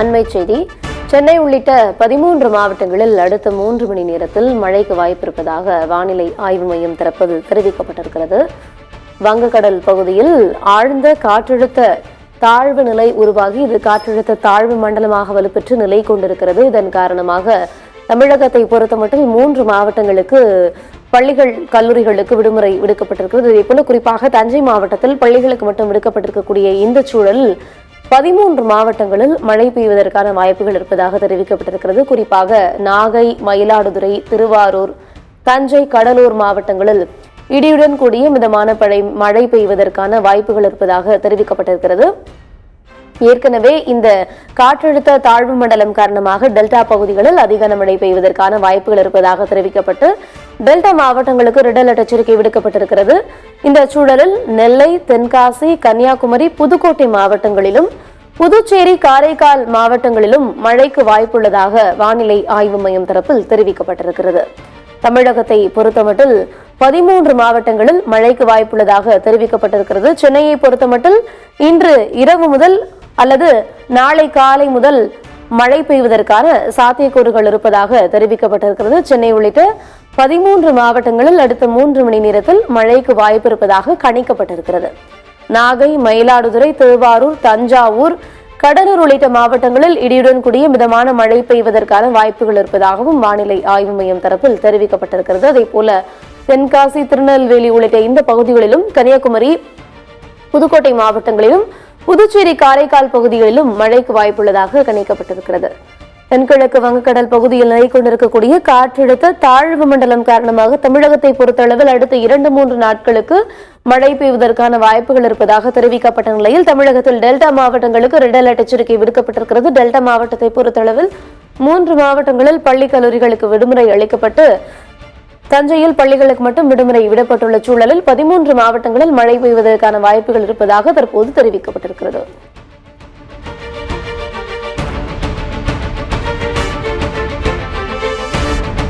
அண்மைச் செய்தி. சென்னை உள்ளிட்ட 13 மாவட்டங்களில் அடுத்த 3 மணி நேரத்தில் மழைக்கு வாய்ப்பிருப்பதாக வானிலை ஆய்வு மையம் தரப்பில் தெரிவிக்கப்பட்டிருக்கிறது. வங்கக்கடல் பகுதியில் ஆழ்ந்த காற்றழுத்த தாழ்வு நிலை உருவாகி இது காற்றழுத்த தாழ்வு மண்டலமாக வலுப்பெற்று நிலை கொண்டிருக்கிறது. இதன் காரணமாக தமிழகத்தை பொறுத்தமட்டில் 3 மாவட்டங்களுக்கு பள்ளிகள் கல்லூரிகளுக்கு விடுமுறை விடுக்கப்பட்டிருக்கிறது. இதேபோல குறிப்பாக தஞ்சை மாவட்டத்தில் பள்ளிகளுக்கு மட்டும் விடுக்கப்பட்டிருக்கக்கூடிய இந்த சூழலில் 13 மாவட்டங்களில் மழை பெய்வதற்கான வாய்ப்புகள் இருப்பதாக தெரிவிக்கப்பட்டிருக்கிறது. குறிப்பாக நாகை, மயிலாடுதுறை, திருவாரூர், தஞ்சை, கடலூர் மாவட்டங்களில் இடியுடன் கூடிய மிதமான மழை பெய்வதற்கான வாய்ப்புகள் இருப்பதாக தெரிவிக்கப்பட்டிருக்கிறது. ஏற்கனவே இந்த காற்றழுத்த தாழ்வு மண்டலம் காரணமாக டெல்டா பகுதிகளில் அதிக கனமழை பெய்வதற்கான வாய்ப்புகள் இருப்பதாக தெரிவிக்கப்பட்டு டெல்டா மாவட்டங்களுக்கு ரெட் அலர்ட் எச்சரிக்கை விடுக்கப்பட்டிருக்கிறது. இந்த சூழலில் நெல்லை, தென்காசி, கன்னியாகுமரி, புதுக்கோட்டை மாவட்டங்களிலும் புதுச்சேரி, காரைக்கால் மாவட்டங்களிலும் மழைக்கு வாய்ப்புள்ளதாக வானிலை ஆய்வு மையம் தரப்பில் தெரிவிக்கப்பட்டிருக்கிறது. தமிழகத்தை பொறுத்தமட்டில் 13 மாவட்டங்களில் மழைக்கு வாய்ப்புள்ளதாக தெரிவிக்கப்பட்டிருக்கிறது. சென்னையை பொறுத்தமட்டில் இன்று இரவு முதல் அல்லது நாளை காலை முதல் மழை பெய்வதற்கான சாத்தியக்கூறுகள் இருப்பதாக தெரிவிக்கப்பட்டிருக்கிறது. சென்னை உள்ளிட்ட 13 மாவட்டங்களில் அடுத்த 3 மணி நேரத்தில் மழைக்கு வாய்ப்பு இருப்பதாக கணிக்கப்பட்டிருக்கிறது. நாகை, மயிலாடுதுறை, திருவாரூர், தஞ்சாவூர், கடலூர் உள்ளிட்ட மாவட்டங்களில் இடியுடன் கூடிய மிதமான மழை பெய்வதற்கான வாய்ப்புகள் இருப்பதாகவும் வானிலை ஆய்வு மையம் தரப்பில் தெரிவிக்கப்பட்டிருக்கிறது. அதேபோல தென்காசி, திருநெல்வேலி உள்ளிட்ட இந்த பகுதிகளிலும் கன்னியாகுமரி, புதுக்கோட்டை மாவட்டங்களிலும் புதுச்சேரி, காரைக்கால் பகுதிகளிலும் மழைக்கு வாய்ப்புள்ளதாக கணிக்கப்பட்டிருக்கிறது. தென்கிழக்கு வங்கக்கடல் பகுதியில் நிலை கொண்டிருக்கக்கூடிய காற்றழுத்த தாழ்வு மண்டலம் காரணமாக தமிழகத்தை பொறுத்தளவில் அடுத்த 2-3 நாட்களுக்கு மழை பெய்வதற்கான வாய்ப்புகள் இருப்பதாக தெரிவிக்கப்பட்ட நிலையில் தமிழகத்தில் டெல்டா மாவட்டங்களுக்கு ரெட் அலர்ட் எச்சரிக்கை விடுக்கப்பட்டிருக்கிறது. டெல்டா மாவட்டத்தை பொறுத்தளவில் 3 மாவட்டங்களில் பள்ளி கல்லூரிகளுக்கு விடுமுறை அளிக்கப்பட்டு தஞ்சையில் பள்ளிகளுக்கு மட்டும் விடுமுறை விடப்பட்டுள்ள சூழலில் 13 மாவட்டங்களில் மழை பெய்வதற்கான வாய்ப்புகள் இருப்பதாக தற்போது தெரிவிக்கப்பட்டிருக்கிறது.